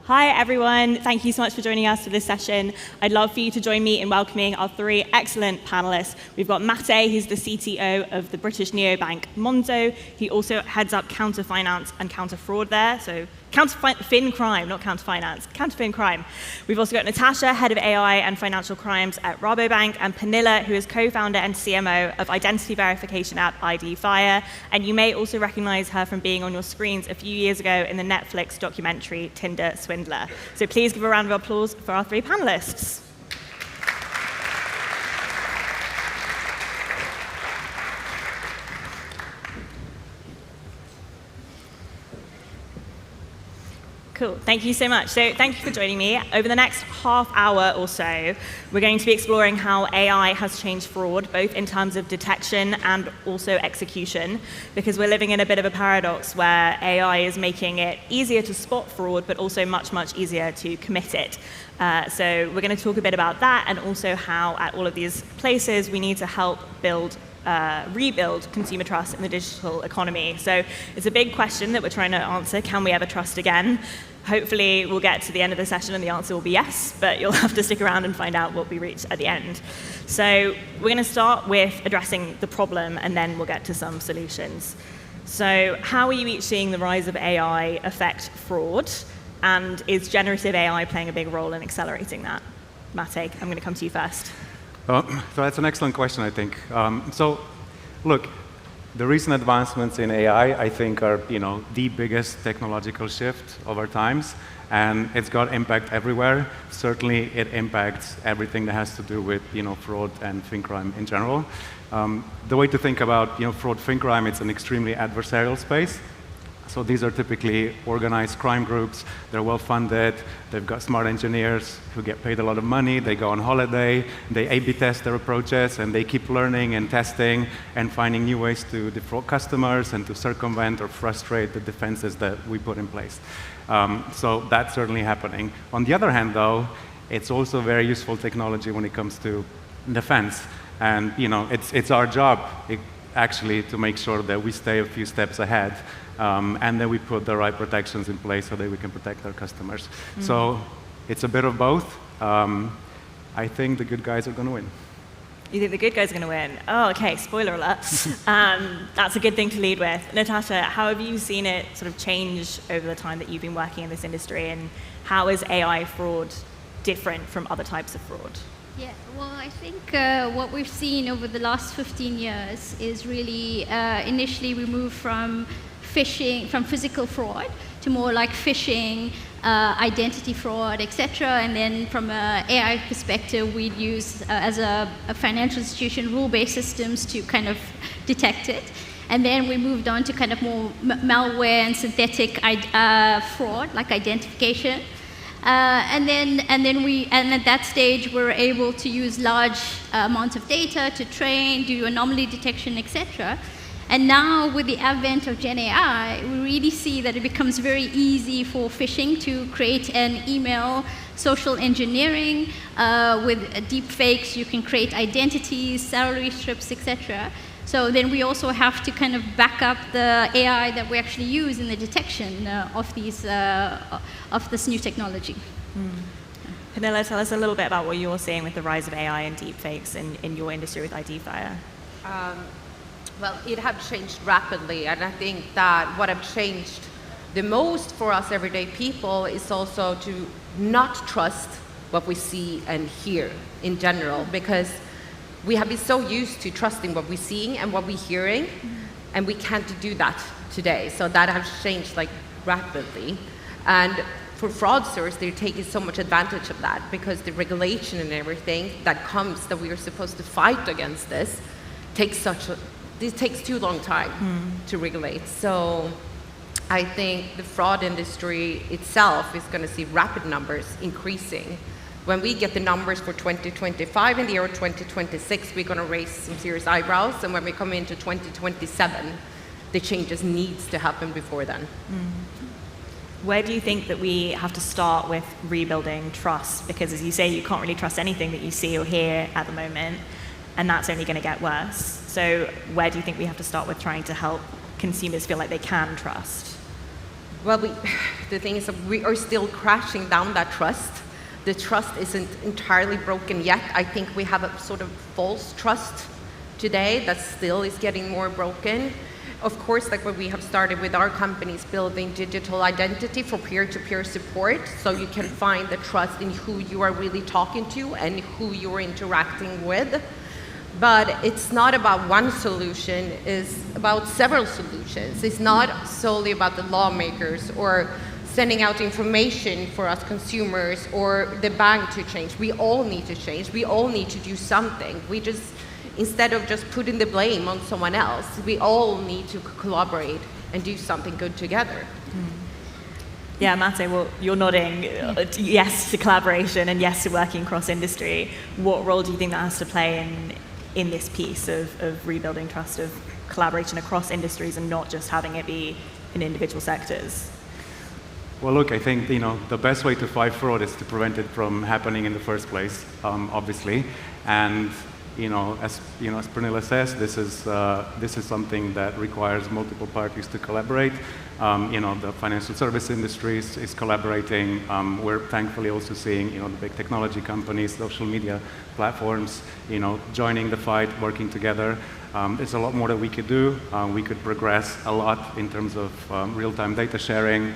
Hi, everyone. Thank you so much for joining us for this session. I'd love for you to join me in welcoming our three excellent panelists. We've got Matej, who's the CTO of the British neobank Monzo. He also heads up counter-finance and counter-fraud there, so counter-fin crime, not counter-finance, counter-fin crime. We've also got Natasha, head of AI and financial crimes at Rabobank, and Pernilla, who is co-founder and CMO of identity verification app IDfier. And you may also recognize her from being on your screens a few years ago in the Netflix documentary Tinder Swindler. So please give a round of applause for our three panelists. Cool, thank you so much. So thank you for joining me. Over the next half hour or so, we're going to be exploring how AI has changed fraud, both in terms of detection and also execution, because we're living in a bit of a paradox where AI is making it easier to spot fraud, but also much, much easier to commit it. So we're going to talk a bit about that, and also how at all of these places we need to help rebuild consumer trust in the digital economy. So it's a big question that we're trying to answer. Can we ever trust again? Hopefully we'll get to the end of the session and the answer will be yes, but you'll have to stick around and find out what we reach at the end. So we're going to start with addressing the problem, and then we'll get to some solutions. So how are you each seeing the rise of AI affect fraud? And is generative AI playing a big role in accelerating that? Matej, I'm going to come to you first. So that's an excellent question, I think. So, look, the recent advancements in AI, I think, are the biggest technological shift of our times, and it's got impact everywhere. Certainly, it impacts everything that has to do with fraud and fin crime in general. The way to think about fraud, fin crime, it's an extremely adversarial space. So these are typically organized crime groups. They're well-funded. They've got smart engineers who get paid a lot of money. They go on holiday. They A/B test their approaches, and they keep learning and testing and finding new ways to defraud customers and to circumvent or frustrate the defenses that we put in place. So that's certainly happening. On the other hand, though, it's also very useful technology when it comes to defense. And it's our job, actually, to make sure that we stay a few steps ahead. And then we put the right protections in place so that we can protect our customers. So it's a bit of both. I think the good guys are going to win. You think the good guys are going to win? Oh, OK, spoiler alert. That's a good thing to lead with. Natasha, how have you seen it sort of change over the time that you've been working in this industry? And how is AI fraud different from other types of fraud? Yeah, well, I think what we've seen over the last 15 years is really initially we moved from physical fraud to more like phishing, identity fraud, etc. And then from an AI perspective, we'd use as a financial institution rule-based systems to kind of detect it. And then we moved on to kind of more malware and synthetic fraud, like identification. And at that stage, we were able to use large amounts of data to train, do anomaly detection, etc. And now, with the advent of Gen AI, we really see that it becomes very easy for phishing to create an email, social engineering. With deepfakes, you can create identities, salary strips, etc. So then we also have to kind of back up the AI that we actually use in the detection of this new technology. Pernilla, tell us a little bit about what you're seeing with the rise of AI and deepfakes in your industry with IDfier. Well, it has changed rapidly, and I think that what has changed the most for us everyday people is also to not trust what we see and hear in general, because we have been so used to trusting what we're seeing and what we're hearing, and we can't do that today. So that has changed rapidly. And for fraudsters, they're taking so much advantage of that, because the regulation and everything that comes that we are supposed to fight against this takes too long time to regulate. So I think the fraud industry itself is going to see rapid numbers increasing. When we get the numbers for 2025 in the year 2026, we're going to raise some serious eyebrows. And when we come into 2027, the changes needs to happen before then. Where do you think that we have to start with rebuilding trust? Because as you say, you can't really trust anything that you see or hear at the moment, and that's only going to get worse. So where do you think we have to start with trying to help consumers feel like they can trust? Well, the thing is that we are still crashing down that trust. The trust isn't entirely broken yet. I think we have a sort of false trust today that still is getting more broken. Of course, like what we have started with our companies, building digital identity for peer-to-peer support, so you can find the trust in who you are really talking to and who you are interacting with. But it's not about one solution, it's about several solutions. It's not solely about the lawmakers or sending out information for us consumers or the bank to change. We all need to change. We all need to do something. Instead of just putting the blame on someone else, we all need to collaborate and do something good together. Yeah, Matej, well, you're nodding yes to collaboration and yes to working across industry. What role do you think that has to play in this piece of rebuilding trust, of collaboration across industries and not just having it be in individual sectors? Well, look, I think the best way to fight fraud is to prevent it from happening in the first place, obviously. And as Pernilla says, this is something that requires multiple parties to collaborate. The financial service industry is collaborating. We're thankfully also seeing the big technology companies, social media platforms, joining the fight, working together. There's a lot more that we could do. We could progress a lot in terms of real-time data sharing.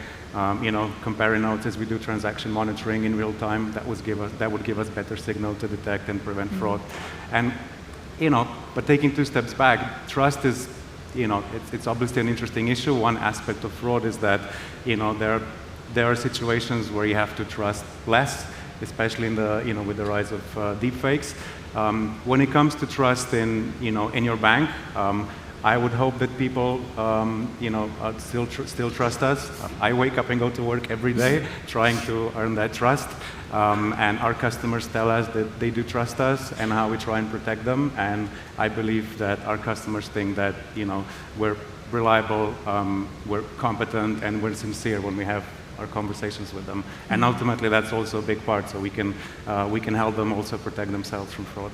Comparing notes as we do transaction monitoring in real time, that would give us better signal to detect and prevent fraud. And but taking 2 steps back, trust is it's obviously an interesting issue. One aspect of fraud is that there are situations where you have to trust less, especially in the with the rise of deepfakes. When it comes to trust in your bank, I would hope that people, still trust us. I wake up and go to work every day trying to earn that trust, and our customers tell us that they do trust us and how we try and protect them. And I believe that our customers think that we're reliable, we're competent, and we're sincere when we have our conversations with them. And ultimately, that's also a big part. So we can help them also protect themselves from fraud.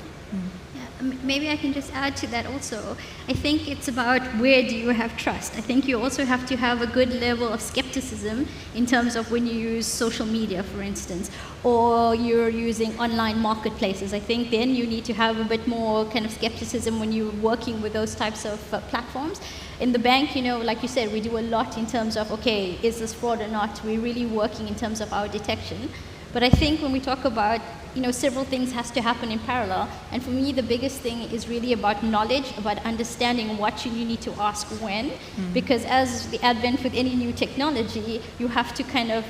Maybe I can just add to that also. I think it's about where do you have trust. I think you also have to have a good level of skepticism in terms of when you use social media, for instance, or you're using online marketplaces. I think then you need to have a bit more kind of skepticism when you're working with those types of platforms. In the bank, like you said, we do a lot in terms of, okay, is this fraud or not? We're really working in terms of our detection. But I think when we talk about, several things has to happen in parallel. And for me, the biggest thing is really about knowledge, about understanding what you need to ask when. Because as the advent with any new technology, you have to kind of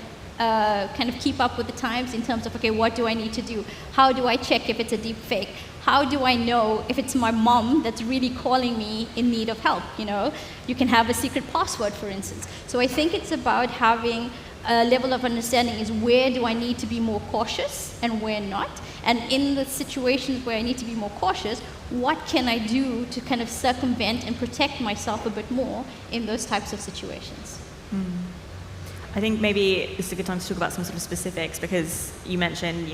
keep up with the times in terms of, okay, what do I need to do? How do I check if it's a deep fake? How do I know if it's my mom that's really calling me in need of help? You can have a secret password, for instance. So I think it's about having a level of understanding is where do I need to be more cautious and where not. And in the situations where I need to be more cautious, what can I do to kind of circumvent and protect myself a bit more in those types of situations? I think maybe this is a good time to talk about some sort of specifics, because you mentioned,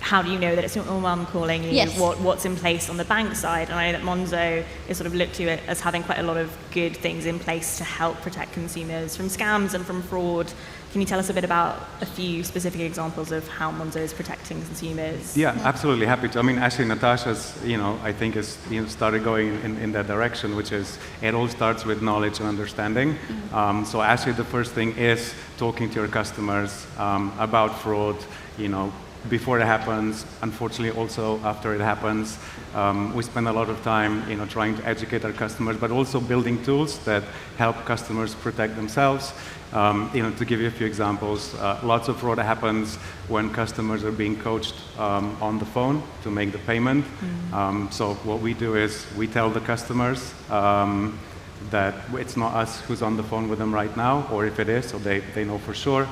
how do you know that it's your mum calling you? Yes. What's in place on the bank side? And I know that Monzo is sort of looked to as having quite a lot of good things in place to help protect consumers from scams and from fraud. Can you tell us a bit about a few specific examples of how Monzo is protecting consumers? Yeah, absolutely, happy to. I mean, actually, Natasha's, I think is started going in that direction, which is it all starts with knowledge and understanding. So actually, the first thing is talking to your customers about fraud. Before it happens, unfortunately also after it happens. We spend a lot of time trying to educate our customers, but also building tools that help customers protect themselves. To give you a few examples, lots of fraud happens when customers are being coached on the phone to make the payment. So what we do is we tell the customers that it's not us who's on the phone with them right now, or if it is, so they know for sure.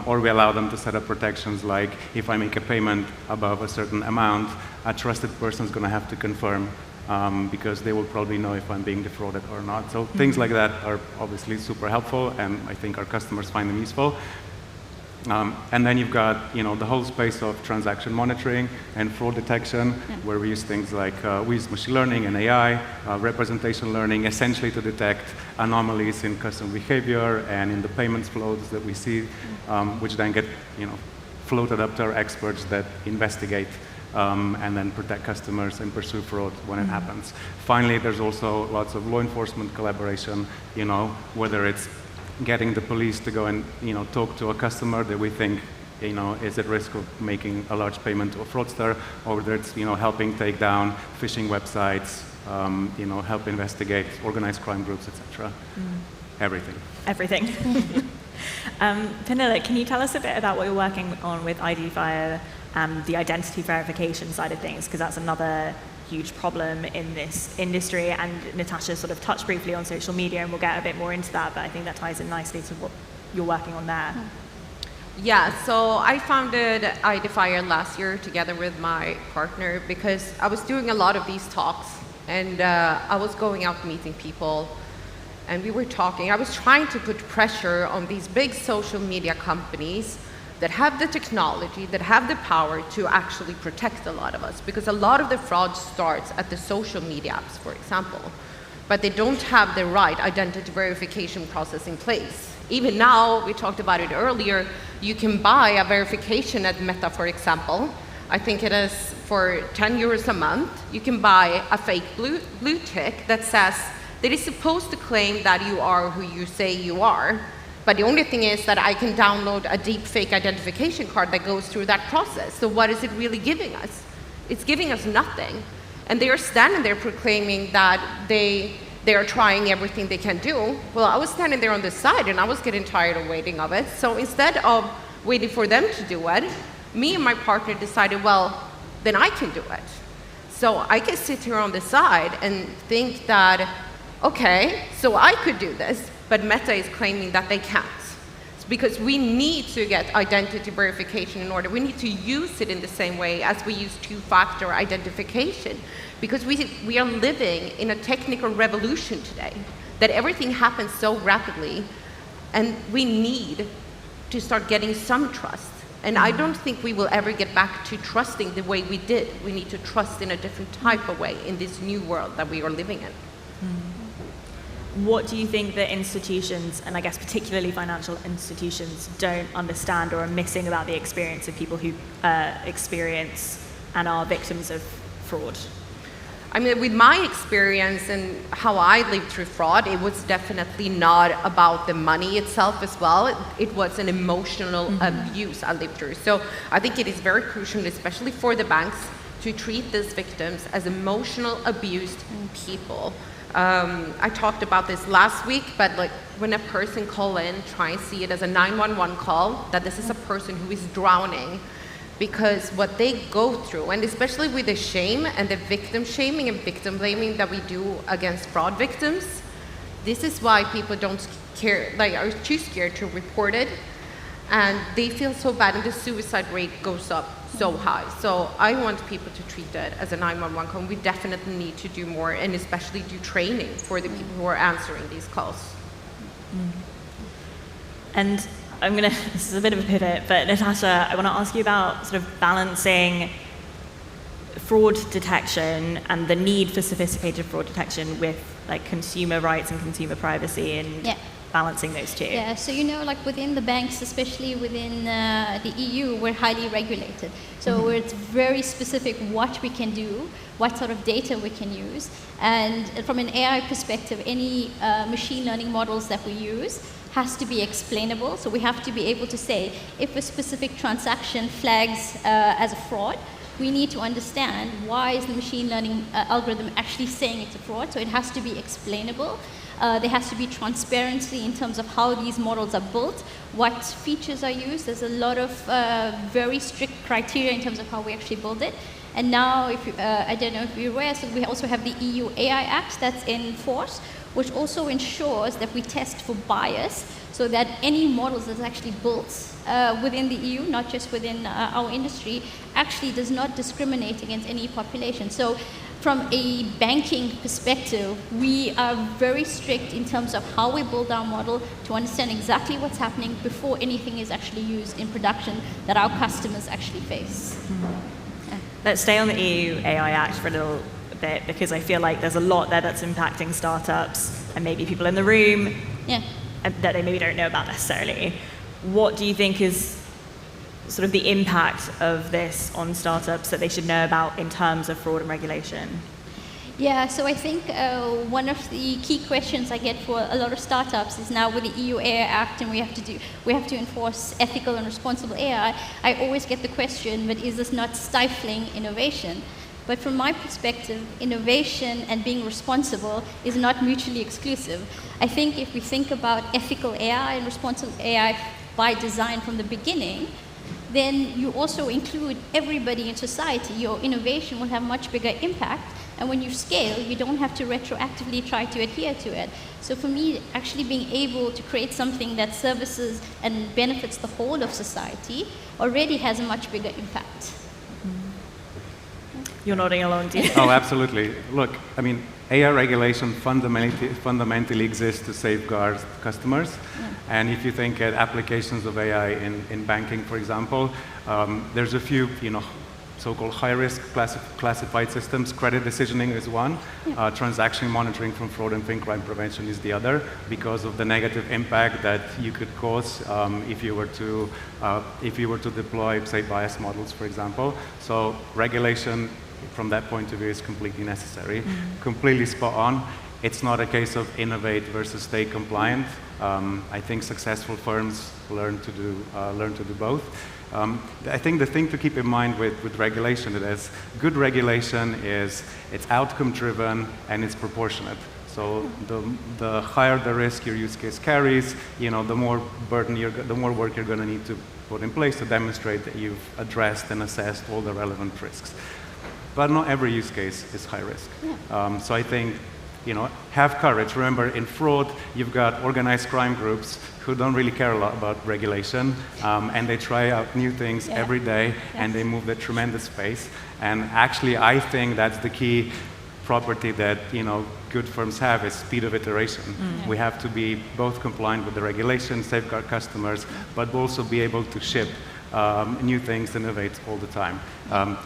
Or we allow them to set up protections like if I make a payment above a certain amount, a trusted person is going to have to confirm because they will probably know if I'm being defrauded or not. So things like that are obviously super helpful, and I think our customers find them useful. And then you've got the whole space of transaction monitoring and fraud detection, where we use things like we use machine learning and AI, representation learning, essentially to detect anomalies in customer behavior and in the payments flows that we see, which then get floated up to our experts that investigate and then protect customers and pursue fraud when it happens. Finally, there's also lots of law enforcement collaboration, whether it's getting the police to go and talk to a customer that we think is at risk of making a large payment to a fraudster, or whether it's helping take down phishing websites, help investigate organized crime groups, etc. Everything. Everything. Pernilla, can you tell us a bit about what you're working on with IDfier and the identity verification side of things? Because that's another huge problem in this industry, and Natasha sort of touched briefly on social media, and we'll get a bit more into that, but I think that ties in nicely to what you're working on there. Yeah, so I founded IDfier last year together with my partner because I was doing a lot of these talks, and I was going out meeting people, and we were talking. I was trying to put pressure on these big social media companies that have the technology, that have the power to actually protect a lot of us. Because a lot of the fraud starts at the social media apps, for example. But they don't have the right identity verification process in place. Even now, we talked about it earlier, you can buy a verification at Meta, for example. I think it is for 10 euros a month. You can buy a fake blue tick that says that it's supposed to claim that you are who you say you are. But the only thing is that I can download a deepfake identification card that goes through that process. So what is it really giving us? It's giving us nothing. And they are standing there proclaiming that they are trying everything they can do. Well, I was standing there on the side, and I was getting tired of waiting of it. So instead of waiting for them to do it, me and my partner decided, well, then I can do it. So I can sit here on the side and think that, okay, so I could do this. But Meta is claiming that they can't. It's because we need to get identity verification in order. We need to use it in the same way as we use two-factor identification. Because we are living in a technical revolution today, that everything happens so rapidly, and we need to start getting some trust. And I don't think we will ever get back to trusting the way we did. We need to trust in a different type of way in this new world that we are living in. What do you think that institutions, and I guess particularly financial institutions, don't understand or are missing about the experience of people who experience and are victims of fraud? I mean, with my experience and how I lived through fraud, it was definitely not about the money itself as well. It was an emotional abuse I lived through. So I think it is very crucial, especially for the banks, to treat these victims as emotional abused people. I talked about this last week, but like when a person calls in, try and see it as a 911 call, that this is a person who is drowning, because what they go through, and especially with the shame and the victim shaming and victim blaming that we do against fraud victims, this is why people don't care, like are too scared to report it, and they feel so bad, and the suicide rate goes up so high. So I want people to treat that as a 911 call. We definitely need to do more, and especially do training for the people who are answering these calls. And this is a bit of a pivot, but Natasha, I want to ask you about sort of balancing fraud detection and the need for sophisticated fraud detection with like consumer rights and consumer privacy, and balancing those two. Yeah, so like within the banks, especially within the EU, we're highly regulated. So it's very specific what we can do, what sort of data we can use. And from an AI perspective, any machine learning models that we use has to be explainable. So we have to be able to say, if a specific transaction flags as a fraud, we need to understand why is the machine learning algorithm actually saying it's a fraud. So it has to be explainable. There has to be transparency in terms of how these models are built, what features are used. There's a lot of very strict criteria in terms of how we actually build it. And now, I don't know if you're aware, so we also have the EU AI Act that's in force, which also ensures that we test for bias, so that any models that's actually built within the EU, not just within our industry, actually does not discriminate against any population. So from a banking perspective, we are very strict in terms of how we build our model to understand exactly what's happening before anything is actually used in production that our customers actually face. Yeah. Let's stay on the EU AI Act for a little bit, because I feel like there's a lot there that's impacting startups and maybe people in the room that they maybe don't know about necessarily. What do you think is sort of the impact of this on startups that they should know about in terms of fraud and regulation? Yeah, so I think one of the key questions I get for a lot of startups is now with the EU AI Act, and we have to enforce ethical and responsible AI. I always get the question, but is this not stifling innovation? But from my perspective, innovation and being responsible is not mutually exclusive. I think if we think about ethical AI and responsible AI by design from the beginning, then you also include everybody in society. Your innovation will have much bigger impact, and when you scale, you don't have to retroactively try to adhere to it. So for me, actually being able to create something that services and benefits the whole of society already has a much bigger impact. You're nodding along, do you? Oh, absolutely. Look, I mean, AI regulation fundamentally exists to safeguard customers. Yeah. And if you think at applications of AI in banking, for example, there's a few, so-called high-risk classified systems. Credit decisioning is one. Yeah. Transaction monitoring from fraud and crime prevention is the other, because of the negative impact that you could cause if you were to deploy, say, bias models, for example. So regulation, from that point of view, is completely necessary. Completely spot on. It's not a case of innovate versus stay compliant. I think successful firms learn to do both. I think the thing to keep in mind with regulation is good regulation it's outcome driven and it's proportionate. So the higher the risk your use case carries, the more the more work you're going to need to put in place to demonstrate that you've addressed and assessed all the relevant risks. But not every use case is high risk. Yeah. So I think, have courage. Remember, in fraud, you've got organized crime groups who don't really care a lot about regulation, and they try out new things every day, and they move at tremendous pace. And actually, I think that's the key property that good firms have, is speed of iteration. We have to be both compliant with the regulation, safeguard customers, but also be able to ship new things, innovate all the time.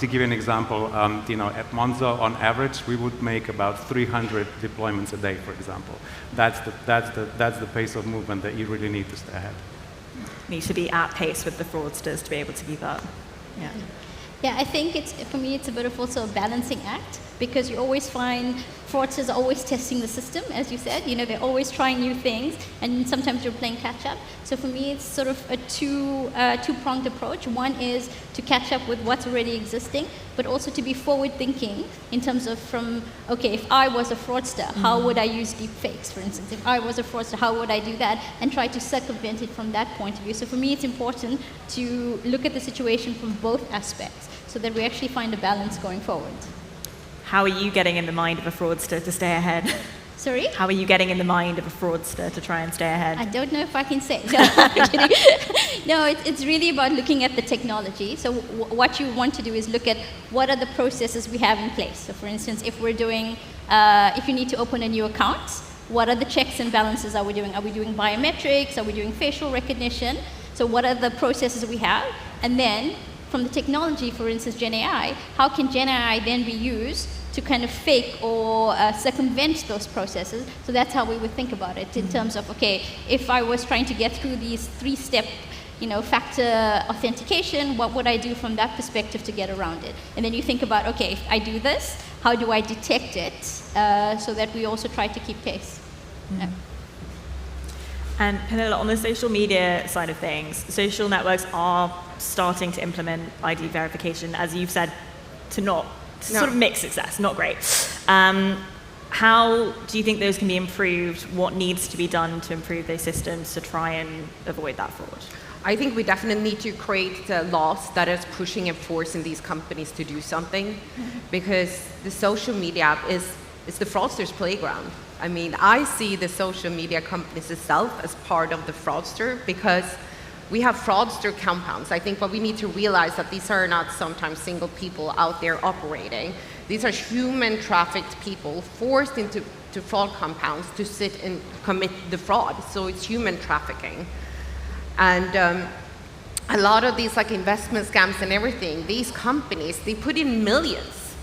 To give you an example, at Monzo, on average, we would make about 300 deployments a day, for example. That's the pace of movement that you really need to stay ahead. Need to be at pace with the fraudsters to be able to keep up. Yeah. Yeah, I think for me, it's a bit of also a balancing act, because you always find fraudsters are always testing the system, as you said. They're always trying new things, and sometimes you're playing catch up. So for me, it's sort of a two-pronged approach. One is to catch up with what's already existing, but also to be forward-thinking in terms of if I was a fraudster, how would I use deepfakes, for instance? If I was a fraudster, how would I do that? And try to circumvent it from that point of view. So for me, it's important to look at the situation from both aspects, so that we actually find a balance going forward. How are you getting in the mind of a fraudster to stay ahead? Sorry? How are you getting in the mind of a fraudster to try and stay ahead? I don't know if I can say. No, it's really about looking at the technology. So what you want to do is look at what are the processes we have in place. So for instance, if you need to open a new account, what are the checks and balances are we doing? Are we doing biometrics? Are we doing facial recognition? So what are the processes we have? And then from the technology, for instance, Gen AI, how can Gen AI then be used to kind of fake or circumvent those processes? So that's how we would think about it in terms of, if I was trying to get through these three-step factor authentication, what would I do from that perspective to get around it? And then you think about, if I do this, how do I detect it so that we also try to keep pace? Yeah. And Pernilla, on the social media side of things, social networks are starting to implement ID verification, as you've said, sort of mixed success, not great. How do you think those can be improved? What needs to be done to improve those systems to try and avoid that fraud? I think we definitely need to create laws that is pushing and forcing these companies to do something, because the social media is the fraudster's playground. I mean, I see the social media companies itself as part of the fraudster, because we have fraudster compounds. I think what we need to realize that these are not sometimes single people out there operating. These are human trafficked people forced into fraud compounds to sit and commit the fraud. So it's human trafficking. And a lot of these like investment scams and everything, these companies, they put in millions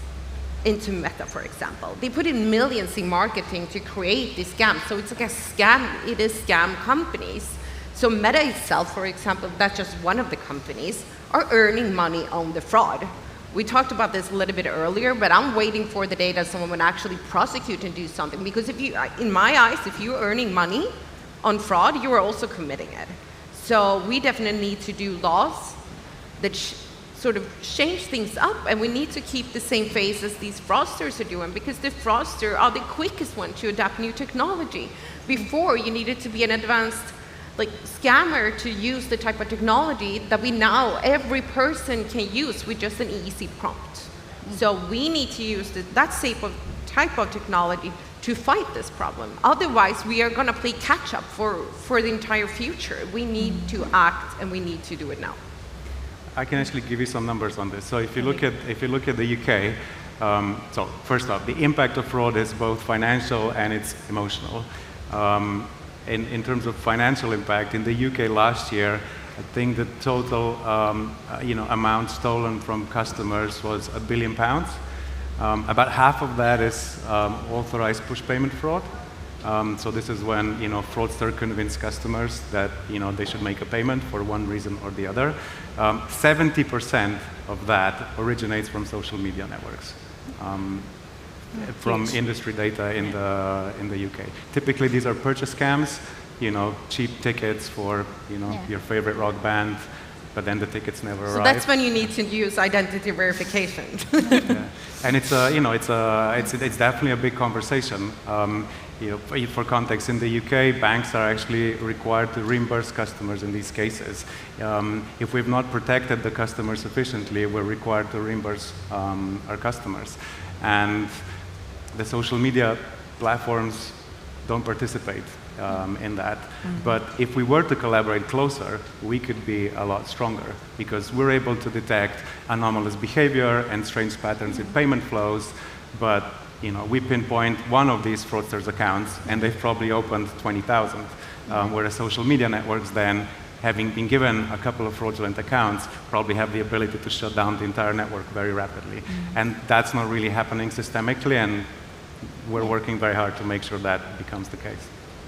into Meta, for example. They put in millions in marketing to create these scams. So it's like a scam, it is scam companies. So Meta itself, for example, that's just one of the companies, are earning money on the fraud. We talked about this a little bit earlier, but I'm waiting for the day that someone would actually prosecute and do something. Because if you, in my eyes, if you're earning money on fraud, you are also committing it. So we definitely need to do laws that sort of change things up, and we need to keep the same phase as these fraudsters are doing, because the fraudsters are the quickest one to adapt new technology. Before, you needed to be an advanced like scammer to use the type of technology that we now, every person can use with just an easy prompt. So we need to use that type of technology to fight this problem. Otherwise, we are going to play catch up for the entire future. We need to act, and we need to do it now. I can actually give you some numbers on this. So if you look at the UK, so first off, the impact of fraud is both financial and it's emotional. In terms of financial impact, in the UK last year, I think the total amount stolen from customers was £1 billion. About half of that is authorized push payment fraud. So this is when fraudster convince customers that they should make a payment for one reason or the other. 70% of that originates from social media networks. From industry data in the UK. Typically, these are purchase scams, cheap tickets for your favorite rock band, but then the tickets never arrive. So that's when you need to use identity verification. Yeah. And it's definitely a big conversation. For context, in the UK, banks are actually required to reimburse customers in these cases. If we've not protected the customer sufficiently, we're required to reimburse our customers. And the social media platforms don't participate in that. But if we were to collaborate closer, we could be a lot stronger, because we're able to detect anomalous behavior and strange patterns in payment flows. But we pinpoint one of these fraudsters' accounts, and they've probably opened 20,000. Whereas social media networks then, having been given a couple of fraudulent accounts, probably have the ability to shut down the entire network very rapidly. And that's not really happening systemically, and we're working very hard to make sure that becomes the case.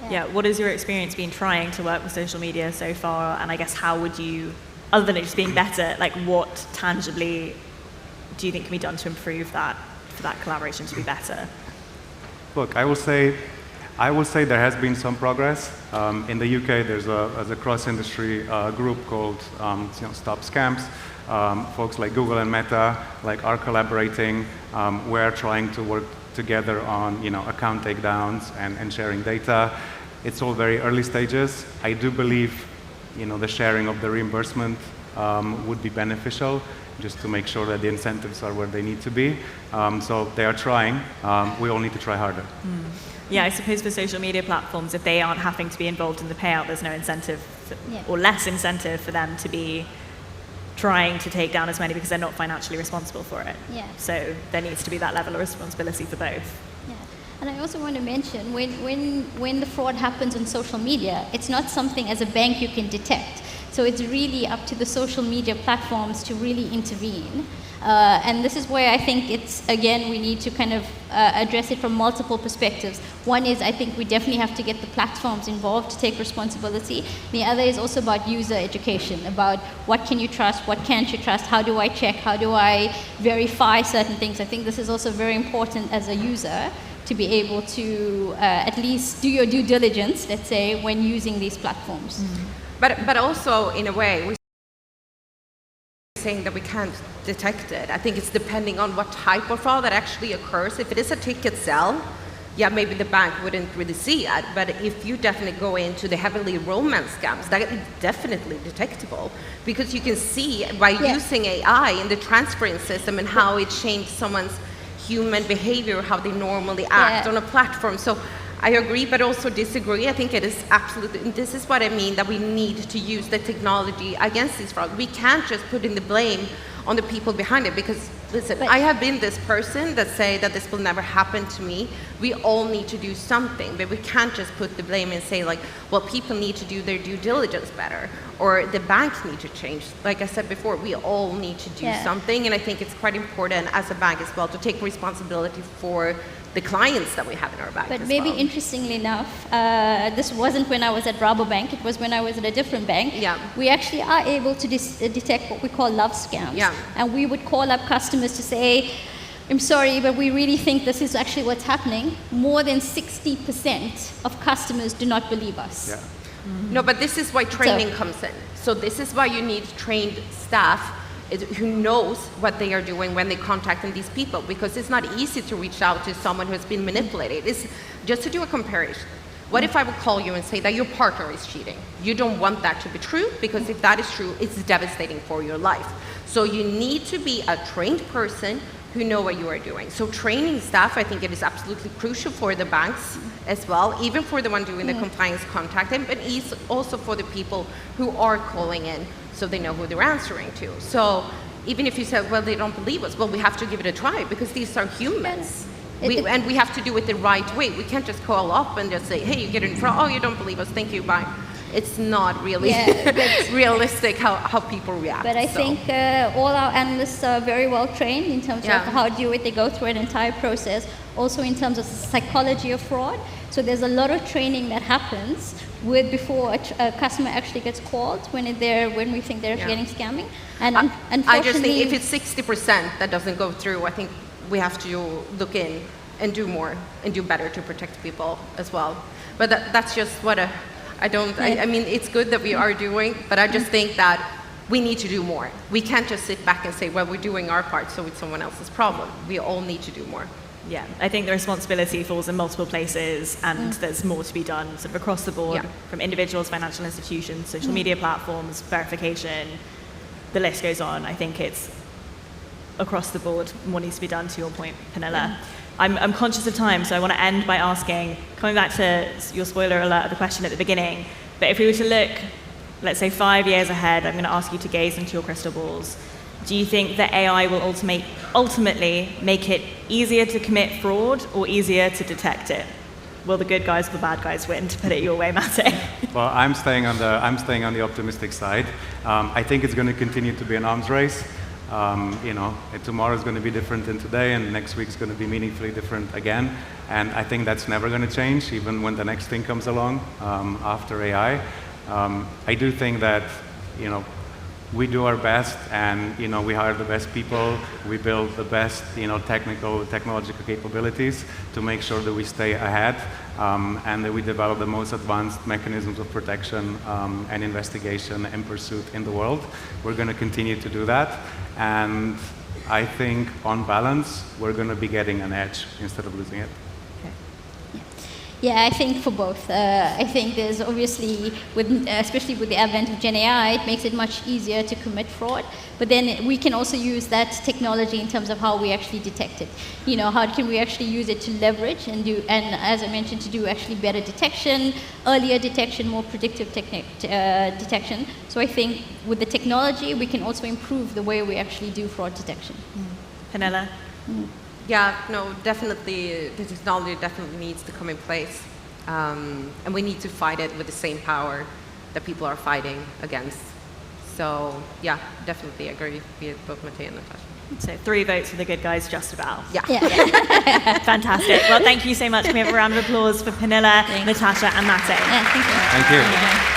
Yeah, what has your experience been trying to work with social media so far? And I guess how would you, other than it just being better, like what tangibly do you think can be done to improve that, for that collaboration to be better? Look, I will say there has been some progress. In the UK, there's a cross-industry group called Stop Scams. Folks like Google and Meta are collaborating. We're trying to work together on account takedowns and sharing data. It's all very early stages. I do believe the sharing of the reimbursement would be beneficial, just to make sure that the incentives are where they need to be. So they are trying. We all need to try harder. Yeah, I suppose for social media platforms, if they aren't having to be involved in the payout, there's no incentive or less incentive for them to be trying to take down as many, because they're not financially responsible for it. Yeah. So there needs to be that level of responsibility for both. Yeah. And I also want to mention, when the fraud happens on social media, it's not something as a bank you can detect. So it's really up to the social media platforms to really intervene. And this is where I think we need to kind of address it from multiple perspectives. One is, I think we definitely have to get the platforms involved to take responsibility. The other is also about user education, about what can you trust, what can't you trust, how do I check, how do I verify certain things. I think this is also very important as a user to be able to at least do your due diligence, let's say, when using these platforms. But also, in a way, we're saying that we can't detect it. I think it's depending on what type of fraud that actually occurs. If it is a ticket sell, yeah, maybe the bank wouldn't really see it. But if you definitely go into the heavily romance scams, that is definitely detectable, because you can see by using AI in the transferring system and how it changed someone's human behavior, how they normally act on a platform. So I agree, but also disagree. I think it is absolutely, and this is what I mean, that we need to use the technology against these fraud. We can't just put in the blame on the people behind it, because listen, I have been this person that say that this will never happen to me. We all need to do something, but we can't just put the blame and say like, well, people need to do their due diligence better, or the banks need to change. Like I said before, we all need to do something, and I think it's quite important as a bank as well to take responsibility for the clients that we have in our bank. But maybe interestingly enough, this wasn't when I was at Rabobank, it was when I was at a different bank. Yeah. We actually are able to detect what we call love scams. Yeah. And we would call up customers to say, I'm sorry, but we really think this is actually what's happening. More than 60% of customers do not believe us. Yeah. No, but this is why training comes in. So this is why you need trained staff who knows what they are doing when they contacting these people, because it's not easy to reach out to someone who has been manipulated. It's just to do a comparison. What if I would call you and say that your partner is cheating? You don't want that to be true, because if that is true, it's devastating for your life. So you need to be a trained person who know what you are doing. So training staff, I think it is absolutely crucial for the banks as well, even for the one doing the compliance contacting, but also for the people who are calling in, so they know who they're answering to. So even if you said, well, they don't believe us, well, we have to give it a try, because these are humans. And we have to do it the right way. We can't just call up and just say, hey, you get in front, oh, you don't believe us, thank you, bye. It's not really realistic how people react. But I think all our analysts are very well trained in terms of how to do it. They go through an entire process, also in terms of the psychology of fraud. So there's a lot of training that happens before a customer actually gets called when we think they're getting scamming. And unfortunately, I just think if it's 60% that doesn't go through, I think we have to look in and do more and do better to protect people as well. But that's just what I mean, it's good that we are doing, but I just think that we need to do more. We can't just sit back and say, well, we're doing our part, so it's someone else's problem. We all need to do more. Yeah, I think the responsibility falls in multiple places, and there's more to be done sort of across the board, from individuals, financial institutions, social media platforms, verification, the list goes on. I think it's across the board, more needs to be done, to your point, Pernilla. I'm conscious of time, so I want to end by asking, coming back to your spoiler alert of the question at the beginning, but if we were to look, let's say 5 years ahead, I'm going to ask you to gaze into your crystal balls. Do you think that AI will ultimately make it easier to commit fraud or easier to detect it? Will the good guys or the bad guys win, to put it your way, Matej? Well, I'm staying on the optimistic side. I think it's going to continue to be an arms race. Tomorrow is going to be different than today, and next week is going to be meaningfully different again. And I think that's never going to change, even when the next thing comes along after AI. I do think that, we do our best, and we hire the best people. We build the best, technological capabilities to make sure that we stay ahead, and that we develop the most advanced mechanisms of protection and investigation and pursuit in the world. We're going to continue to do that, and I think, on balance, we're going to be getting an edge instead of losing it. Yeah, I think for both. I think there's obviously, especially with the advent of Gen AI, it makes it much easier to commit fraud. But then we can also use that technology in terms of how we actually detect it. How can we actually use it to leverage and as I mentioned, to do actually better detection, earlier detection, more predictive detection. So I think with the technology, we can also improve the way we actually do fraud detection. Pernilla? Yeah, no, definitely, the technology definitely needs to come in place. And we need to fight it with the same power that people are fighting against. So, yeah, definitely agree with both Matej and Natasha. So 3 votes for the good guys, just about. Yeah. Fantastic. Well, thank you so much. Can we have a round of applause for Pernilla, Natasha, and Matej? Yeah, thank you. Thank you.